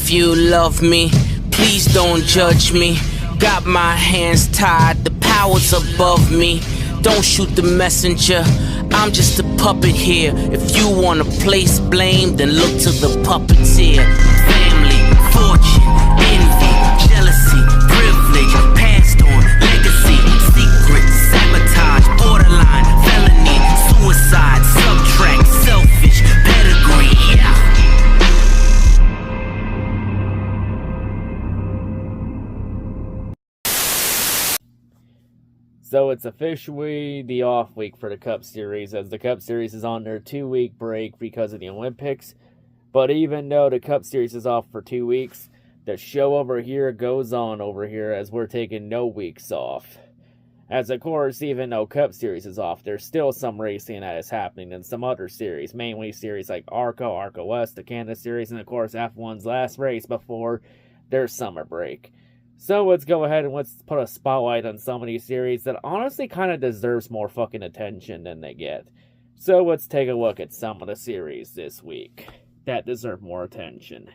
If you love me, please don't judge me. Got my hands tied, the power's above me. Don't shoot the messenger, I'm just a puppet here. If you wanna place blame, then look to the puppeteer. Family, fortune, envy, jealousy, privilege, passed on, legacy, secret, sabotage, borderline, felony, suicide, subtract, selfish, pedigree, yeah. So it's officially the off week for the Cup Series, as the Cup Series is on their 2-week break because of the Olympics. But even though the Cup Series is off for 2 weeks, the show over here goes on over here as we're taking no weeks off. As of course, even though Cup Series is off, there's still some racing that is happening in some other series, mainly series like ARCA West, the Canada Series, and of course F1's last race before their summer break. So let's go ahead and let's put a spotlight on some of these series that honestly kind of deserves more fucking attention than they get. So let's take a look at some of the series this week that deserve more attention.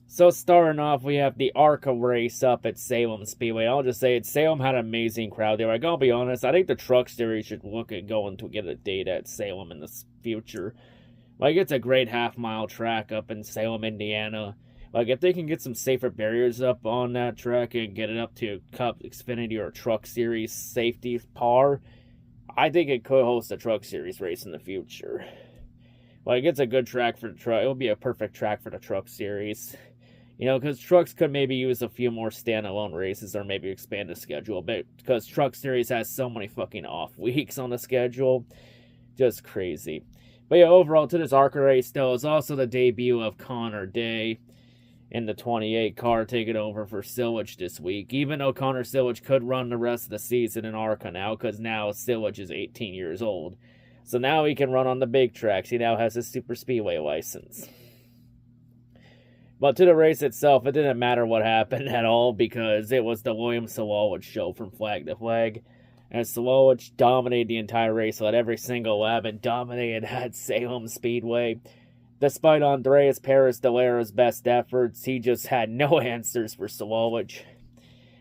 So starting off, we have the ARCA race up at Salem Speedway. I'll just say it, Salem had an amazing crowd there. I gotta be honest, I think the truck series should look at going to get a date at Salem in the future. Like, it's a great half-mile track up in Salem, Indiana. Like, if they can get some safer barriers up on that track and get it up to Cup, Xfinity, or Truck Series safety par, I think it could host a Truck Series race in the future. Like, it's a good track for the truck. It would be a perfect track for the Truck Series. You know, because trucks could maybe use a few more standalone races or maybe expand the schedule a bit. Because Truck Series has so many fucking off weeks on the schedule. Just crazy. But yeah, overall, to this ARCA race, though, is also the debut of Connor Day in the 28 car, taking over for Silwich this week. Even though Connor Silwich could run the rest of the season in ARCA now, because now Silwich is 18 years old. So now he can run on the big tracks. He now has his super speedway license. But to the race itself, it didn't matter what happened at all, because it was the William Sawalich show from flag to flag. And Sawalich dominated the entire race, led every single lap, and dominated at Salem Speedway. Despite Andreas Perez de Lera's best efforts, he just had no answers for Sawalich.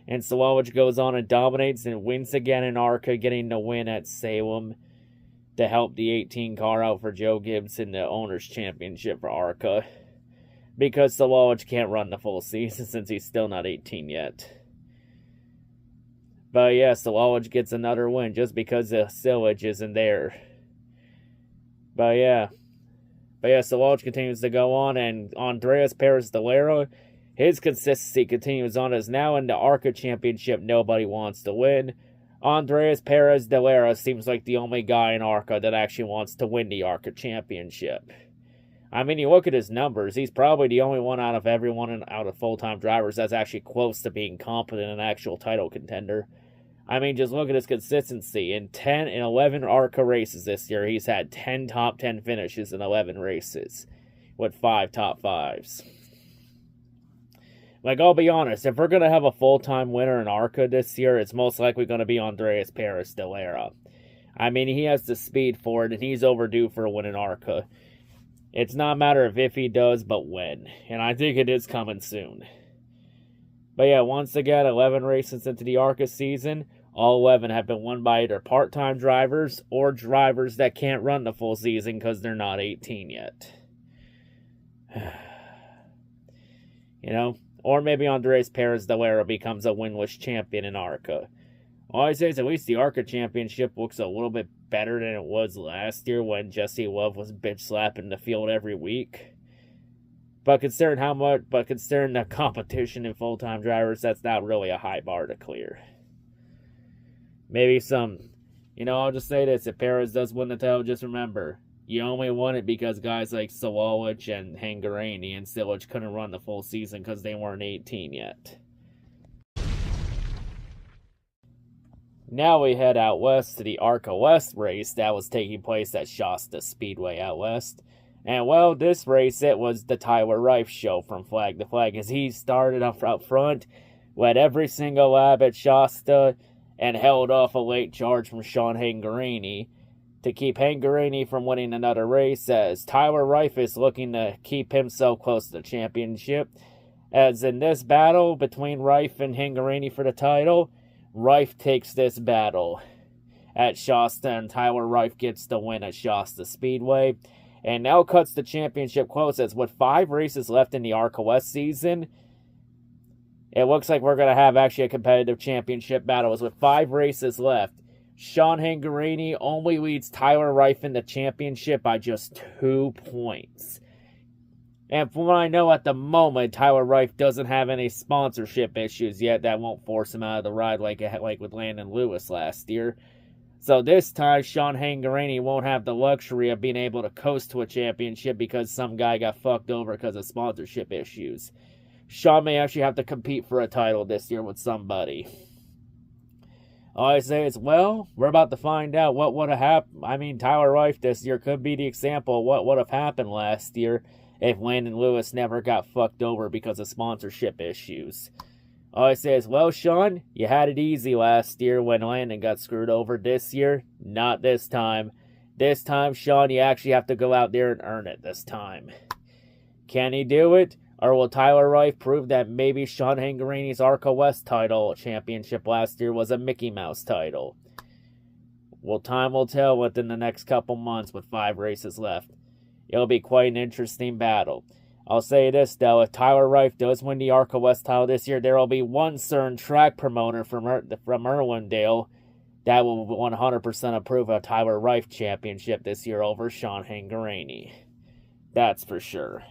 And Sawalich goes on and dominates and wins again in ARCA, getting the win at Salem to help the 18 car out for Joe Gibbs in the Owners' Championship for ARCA. Because Sawalich can't run the full season since he's still not 18 yet. But yeah, Sawalich gets another win just because Silwich isn't there. But yeah, Sawalich continues to go on, and Andreas Perez de Lera, his consistency continues on, as now in the ARCA Championship, nobody wants to win. Andreas Perez de Lera seems like the only guy in ARCA that actually wants to win the ARCA Championship. I mean, you look at his numbers, he's probably the only one out of everyone out of full-time drivers that's actually close to being competent and an actual title contender. I mean, just look at his consistency. In 11 ARCA races this year, he's had 10 top 10 finishes in 11 races, with 5 top 5s. Like, I'll be honest, if we're going to have a full-time winner in ARCA this year, it's most likely going to be Andreas Perez de Lera. I mean, he has the speed for it, and he's overdue for a win in ARCA. It's not a matter of if he does, but when. And I think it is coming soon. But yeah, once again, 11 races into the ARCA season, all 11 have been won by either part-time drivers or drivers that can't run the full season because they're not 18 yet. You know? Or maybe Andres Perez de Lera becomes a winless champion in ARCA. All I say is at least the ARCA Championship looks a little bit better than it was last year when Jesse Love was bitch-slapping the field every week. But considering the competition in full-time drivers, that's not really a high bar to clear. Maybe I'll just say this, if Perez does win the title, just remember, you only won it because guys like Sawalich and Hangarani and Silwich couldn't run the full season because they weren't 18 yet. Now we head out west to the ARCA West race that was taking place at Shasta Speedway out west. And well, this race, it was the Tyler Reif show from flag to flag, as he started up front, led every single lap at Shasta, and held off a late charge from Sean Hangarini to keep Hangarini from winning another race, as Tyler Reif is looking to keep himself close to the championship. As in this battle between Reif and Hangarini for the title, Reif takes this battle at Shasta, and Tyler Reif gets the win at Shasta Speedway, and now cuts the championship close. As with 5 races left in the ARCA West season, it looks like we're going to have actually a competitive championship battle. As with 5 races left, Sean Hangarini only leads Tyler Reif in the championship by just 2 points. And from what I know at the moment, Tyler Reif doesn't have any sponsorship issues yet that won't force him out of the ride like with Landon Lewis last year. So this time, Sean Hangarini won't have the luxury of being able to coast to a championship because some guy got fucked over because of sponsorship issues. Sean may actually have to compete for a title this year with somebody. All I say is, well, we're about to find out what would have happened. I mean, Tyler Reif this year could be the example of what would have happened last year if Landon Lewis never got fucked over because of sponsorship issues. All I say is, well, Sean, you had it easy last year when Landon got screwed over. This year, not this time. This time, Sean, you actually have to go out there and earn it this time. Can he do it? Or will Tyler Reif prove that maybe Sean Hangarini's ARCA West title championship last year was a Mickey Mouse title? Well, time will tell within the next couple months with 5 races left. It'll be quite an interesting battle. I'll say this, though, if Tyler Reif does win the ARCA West title this year, there will be one certain track promoter from Irwindale that will 100% approve a Tyler Reif championship this year over Sean Hangarini. That's for sure.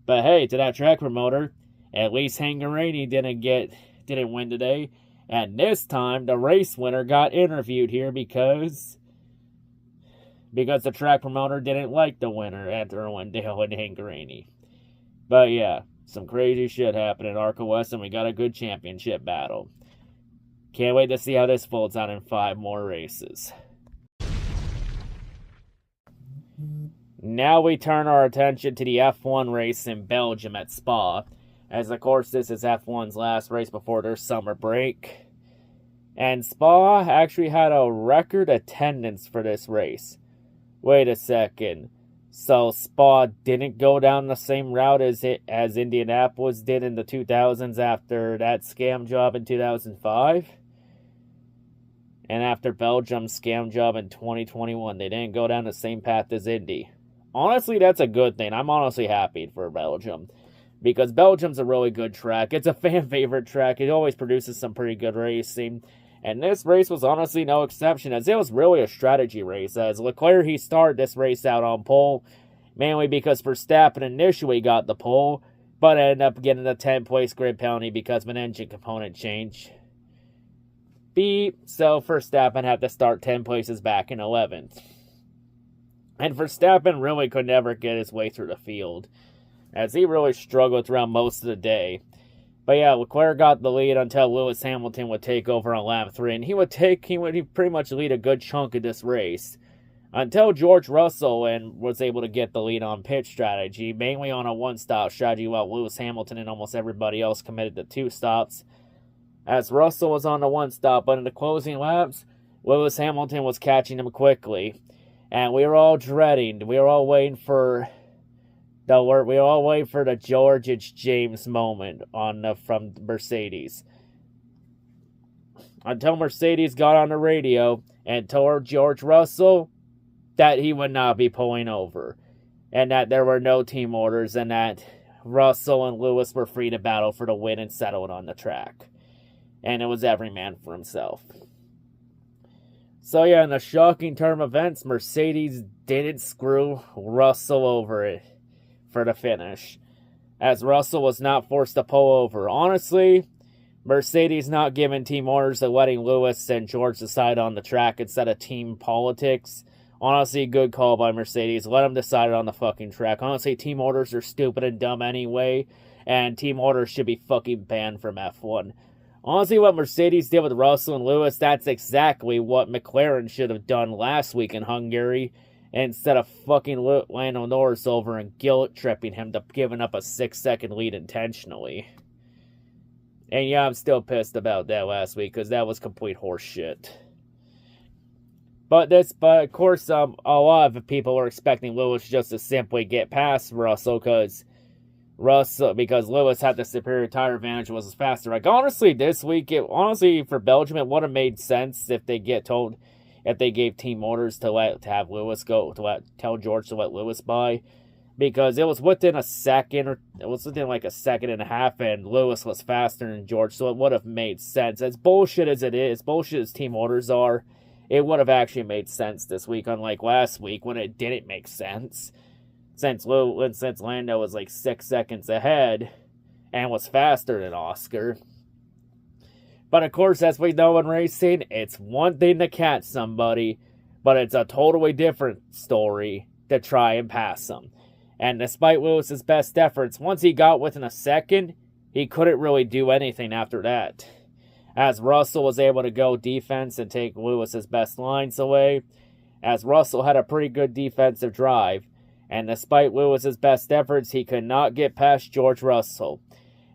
But hey, to that track promoter, at least Hangarini didn't win today. And this time, the race winner got interviewed here because the track promoter didn't like the winner at Irwindale and Hangarini. But yeah, some crazy shit happened in ARCA West, and we got a good championship battle. Can't wait to see how this folds out in 5 more races. Now we turn our attention to the F1 race in Belgium at Spa, as of course this is F1's last race before their summer break. And Spa actually had a record attendance for this race. Wait a second. So Spa didn't go down the same route as Indianapolis did in the 2000s after that scam job in 2005? And after Belgium's scam job in 2021, they didn't go down the same path as Indy. Honestly, that's a good thing. I'm honestly happy for Belgium, because Belgium's a really good track. It's a fan favorite track. It always produces some pretty good racing. And this race was honestly no exception, as it was really a strategy race, as Leclerc, he started this race out on pole, mainly because Verstappen initially got the pole, but ended up getting a 10-place grid penalty because of an engine component change. Beep. So Verstappen had to start 10 places back in 11th. And Verstappen really could never get his way through the field, as he really struggled throughout most of the day. But yeah, Leclerc got the lead until Lewis Hamilton would take over on lap 3, and he would pretty much lead a good chunk of this race until George Russell was able to get the lead on pit strategy, mainly on a 1-stop strategy, while Lewis Hamilton and almost everybody else committed to 2 stops. As Russell was on the 1-stop, but in the closing laps, Lewis Hamilton was catching him quickly, and we were all dreading. We were all waiting for the George H. James moment from Mercedes. Until Mercedes got on the radio and told George Russell that he would not be pulling over, and that there were no team orders, and that Russell and Lewis were free to battle for the win and settle it on the track. And it was every man for himself. So yeah, in the shocking turn of events, Mercedes didn't screw Russell over it for the finish, as Russell was not forced to pull over. Honestly, Mercedes not giving team orders and letting Lewis and George decide on the track instead of team politics. Honestly, good call by Mercedes. Let them decide on the fucking track. Honestly, team orders are stupid and dumb anyway, and team orders should be fucking banned from F1. Honestly, what Mercedes did with Russell and Lewis, that's exactly what McLaren should have done last week in Hungary, instead of fucking Lando Norris over and guilt-tripping him to giving up a 6-second lead intentionally. And yeah, I'm still pissed about that last week, because that was complete horseshit. But of course, a lot of people were expecting Lewis just to simply get past Russell because Lewis had the superior tire advantage and was faster. Like honestly, this week, for Belgium, it would have made sense if they gave team orders to have Lewis tell George to let Lewis by, because it was within a second, or it was within like a second and a half, and Lewis was faster than George, so it would have made sense. As bullshit as it is, bullshit as team orders are, it would have actually made sense this week, unlike last week when it didn't make sense. Since Lando was like 6 seconds ahead and was faster than Oscar. But of course, as we know in racing, it's one thing to catch somebody, but it's a totally different story to try and pass them. And despite Lewis's best efforts, once he got within a second, he couldn't really do anything after that. As Russell was able to go defense and take Lewis's best lines away, as Russell had a pretty good defensive drive, and despite Lewis's best efforts, he could not get past George Russell.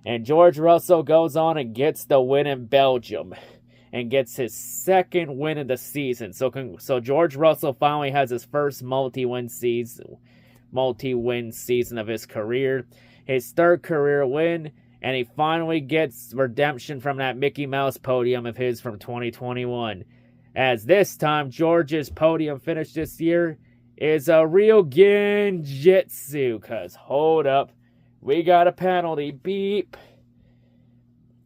And George Russell goes on and gets the win in Belgium, and gets his second win of the season. So George Russell finally has his first multi-win season of his career, his third career win, and he finally gets redemption from that Mickey Mouse podium of his from 2021. As this time, George's podium finish this year is a real Genjutsu, because hold up, we got a penalty, beep.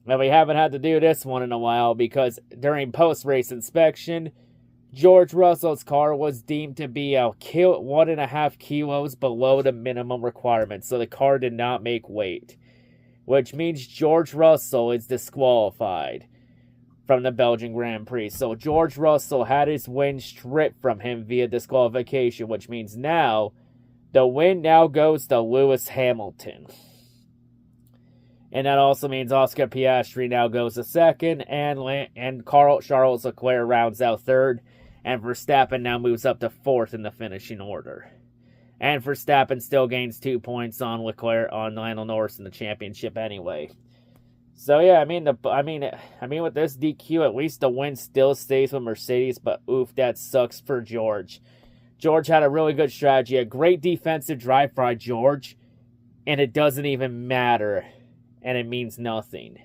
Now, we haven't had to do this one in a while, because during post-race inspection, George Russell's car was deemed to be 1.5 kilos below the minimum requirement, so the car did not make weight, which means George Russell is disqualified from the Belgian Grand Prix. So George Russell had his win stripped from him via disqualification, which means now the win now goes to Lewis Hamilton. And that also means Oscar Piastri now goes to second, and Charles Leclerc rounds out third, and Verstappen now moves up to fourth in the finishing order. And Verstappen still gains 2 points on Lando Norris in the championship anyway. So yeah, I mean with this DQ, at least the win still stays with Mercedes, but oof, that sucks for George. George had a really good strategy, a great defensive drive by George, and it doesn't even matter, and it means nothing.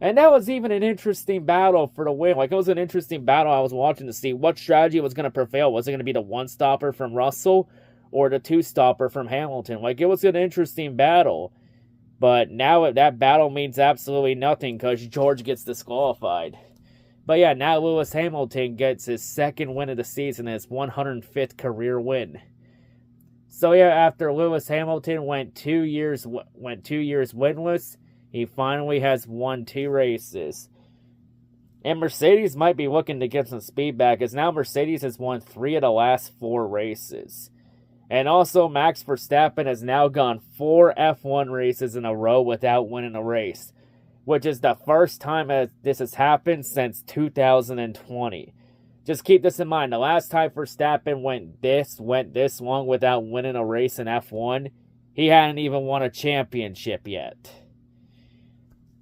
And that was even an interesting battle for the win. Like, it was an interesting battle I was watching to see what strategy was going to prevail. Was it going to be the one-stopper from Russell or the two-stopper from Hamilton? Like, it was an interesting battle. But now that battle means absolutely nothing because George gets disqualified. But yeah, now Lewis Hamilton gets his second win of the season, his 105th career win. So yeah, after Lewis Hamilton went 2 years winless, he finally has won 2 races. And Mercedes might be looking to get some speed back, as now Mercedes has won 3 of the last 4 races. And also, Max Verstappen has now gone 4 F1 races in a row without winning a race, which is the first time this has happened since 2020. Just keep this in mind. The last time Verstappen went this long without winning a race in F1, he hadn't even won a championship yet.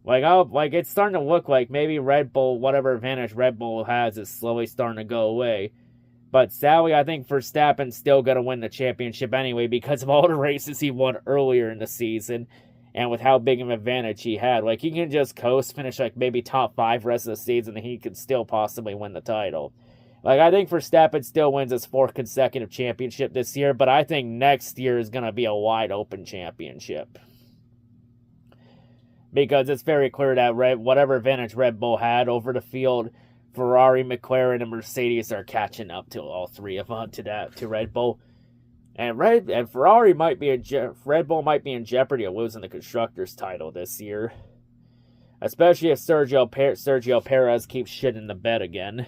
Like it's starting to look like maybe Red Bull, whatever advantage Red Bull has, is slowly starting to go away. But sadly, I think Verstappen's still going to win the championship anyway because of all the races he won earlier in the season and with how big of an advantage he had. Like, he can just coast, finish like maybe top 5 rest of the season, and he could still possibly win the title. Like, I think Verstappen still wins his 4th consecutive championship this year, but I think next year is going to be a wide open championship. Because it's very clear that whatever advantage Red Bull had over the field, Ferrari, McLaren, and Mercedes are catching up to all 3 of them to Red Bull. And Ferrari might be Red Bull might be in jeopardy of losing the constructors' title this year, especially if Sergio Perez keeps shitting the bed again.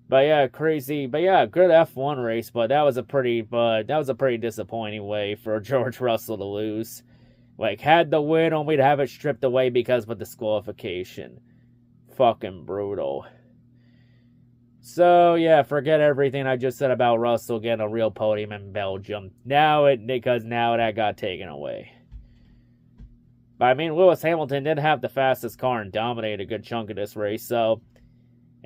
But yeah, crazy. But yeah, good F1 race. But that was a pretty disappointing way for George Russell to lose. Like, had the win only to have it stripped away because of a disqualification. Fucking brutal. So yeah, forget everything I just said about Russell getting a real podium in Belgium. Because now that got taken away. But I mean, Lewis Hamilton did have the fastest car and dominated a good chunk of this race, so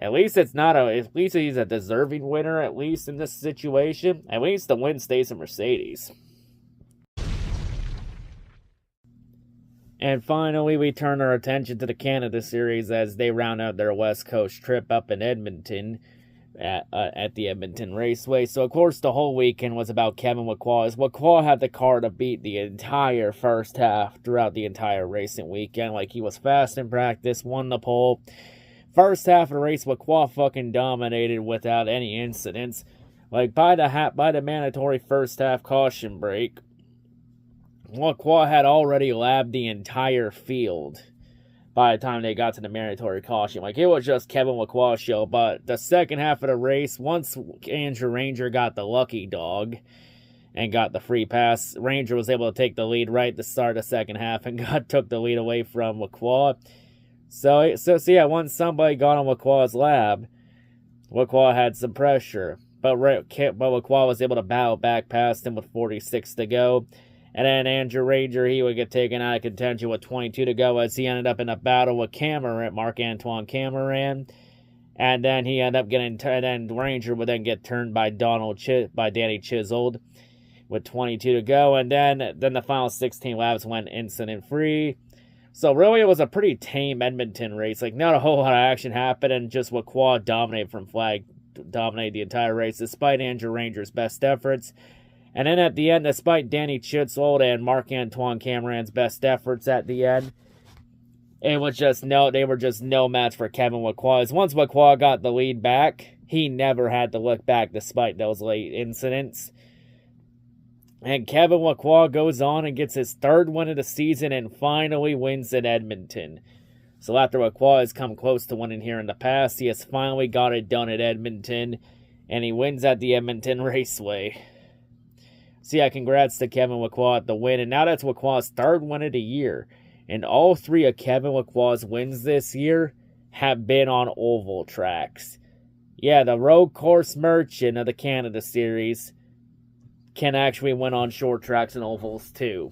At least it's not at least he's a deserving winner, at least in this situation. At least the win stays in Mercedes. And finally, we turn our attention to the Canada Series as they round out their West Coast trip up in Edmonton at the Edmonton Raceway. So, of course, the whole weekend was about Kevin Lacroix. Lacroix had the car to beat the entire first half throughout the entire racing weekend. Like, he was fast in practice, won the pole. First half of the race, Lacroix fucking dominated without any incidents. Like, by the mandatory first half caution break, Lacroix had already labbed the entire field by the time they got to the mandatory caution. Like, it was just Kevin Lacroix show. But the second half of the race, once Andrew Ranger got the lucky dog and got the free pass, Ranger was able to take the lead right at the start of the second half and took the lead away from Lacroix. So yeah, once somebody got on Lacroix's lab, Lacroix had some pressure. But Lacroix was able to battle back past him with 46 to go. And then Andrew Ranger, he would get taken out of contention with 22 to go as he ended up in a battle with Marc-Antoine Cameron. And then he ended up and then Ranger would then get turned by Danny Chisoled with 22 to go. And then the final 16 laps went incident-free. So really it was a pretty tame Edmonton race. Like, not a whole lot of action happened, and just Lacroix dominated the entire race despite Andrew Ranger's best efforts. And then at the end, despite Danny Chisoled and Marc-Antoine Cameron's best efforts at the end, they were just no match for Kevin Lacroix. Once Lacroix got the lead back, he never had to look back despite those late incidents. And Kevin Lacroix goes on and gets his third win of the season and finally wins in Edmonton. So after Lacroix has come close to winning here in the past, he has finally got it done at Edmonton, and he wins at the Edmonton Raceway. So yeah, congrats to Kevin Lacroix at the win. And now that's Lacroix's third win of the year. And all three of Kevin Lacroix's wins this year have been on oval tracks. Yeah, the road course merchant of the Canada Series can actually win on short tracks and ovals too.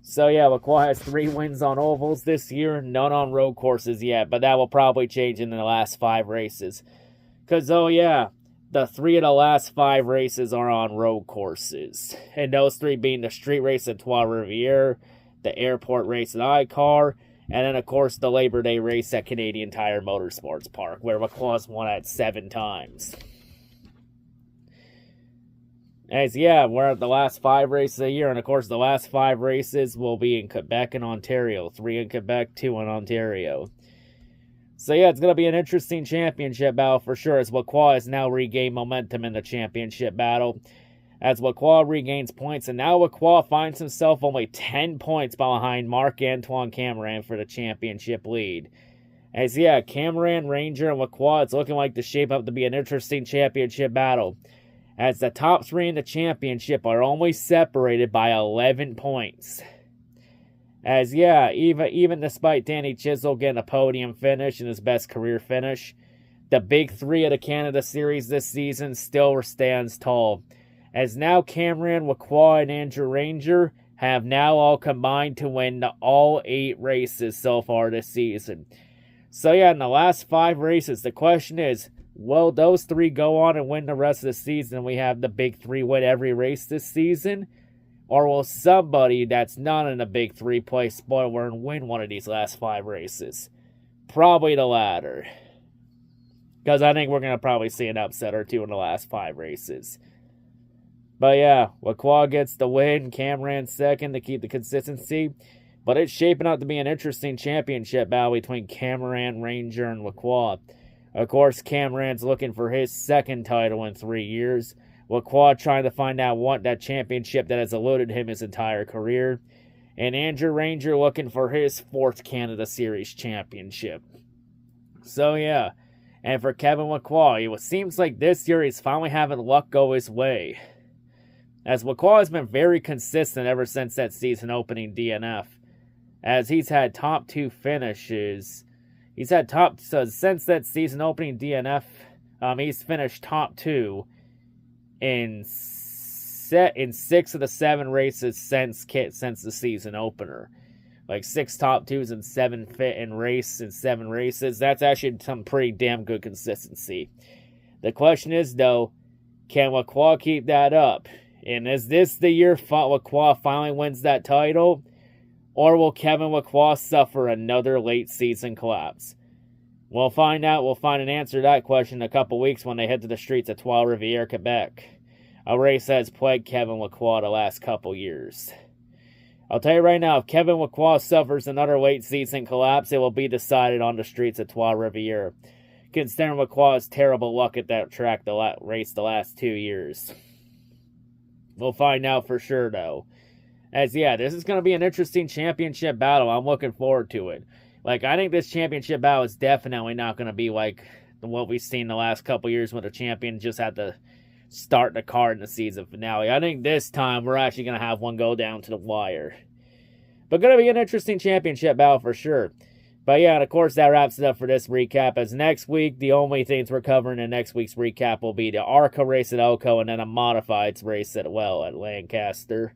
So yeah, Lacroix has 3 wins on ovals this year, none on road courses yet. But that will probably change in the last 5 races. Because, oh yeah, the 3 of the last 5 races are on road courses. And those 3 being the street race at Trois-Rivières, the airport race at ICAR, and then, of course, the Labor Day race at Canadian Tire Motorsports Park, where Lacroix won at 7 times. As, yeah, we're at the last 5 races a year, and, of course, the last 5 races will be in Quebec and Ontario. 3 in Quebec, 2 in Ontario. So yeah, it's going to be an interesting championship battle for sure, as Lacroix has now regained momentum in the championship battle. As Lacroix regains points, and now Lacroix finds himself only 10 points behind Marc-Antoine Cameron for the championship lead. As yeah, Cameron, Ranger, and Lacroix, it's looking like to shape up to be an interesting championship battle, as the top 3 in the championship are only separated by 11 points. As, yeah, even despite Danny Chisoled getting a podium finish in his best career finish, the big 3 of the Canada Series this season still stands tall. As now Cameron, Lacroix, and Andrew Ranger have now all combined to win all 8 races so far this season. So yeah, in the last 5 races, the question is, will those 3 go on and win the rest of the season and we have the big 3 win every race this season? Or will somebody that's not in the big 3 play spoiler and win one of these last 5 races? Probably the latter. Because I think we're going to probably see an upset or 2 in the last 5 races. But yeah, Lacroix gets the win, Cameron second to keep the consistency. But it's shaping up to be an interesting championship battle between Cameron, Ranger, and Lacroix. Of course, Cameron's looking for his 2nd title in 3 years. Lacroix trying to find out that championship that has eluded him his entire career. And Andrew Ranger looking for his 4th Canada Series championship. So yeah, and for Kevin Lacroix, it seems like this year he's finally having luck go his way. As Lacroix has been very consistent ever since that season opening DNF. As he's had top 2 finishes. Since that season opening DNF, he's finished top 2 in 6 of the 7 races since the season opener. like 6 top 2s and 7 fit in race in 7 races. That's actually some pretty damn good consistency. The question is, though, can Lacroix keep that up? And is this the year Lacroix finally wins that title? Or will Kevin Lacroix suffer another late season collapse? We'll find out. We'll find an answer to that question in a couple weeks when they head to the streets of Trois-Rivières, Quebec. A race that has plagued Kevin Lacroix the last couple years. I'll tell you right now, if Kevin Lacroix suffers another late season collapse, it will be decided on the streets of Trois-Rivières. Considering Lacroix's terrible luck at that track race the last 2 years. We'll find out for sure, though. As, yeah, this is going to be an interesting championship battle. I'm looking forward to it. Like, I think this championship battle is definitely not going to be like what we've seen the last couple years when the champion just had to start the card in the season finale. I think this time we're actually going to have one go down to the wire. But going to be an interesting championship battle for sure. But yeah, and of course that wraps it up for this recap. As next week, the only things we're covering in next week's recap will be the ARCA race at Elko and then a modifieds race at Lancaster.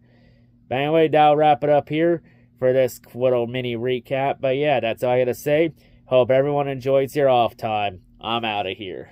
But anyway, that'll wrap it up here for this little mini recap. But yeah, that's all I got to say. Hope everyone enjoys your off time. I'm out of here.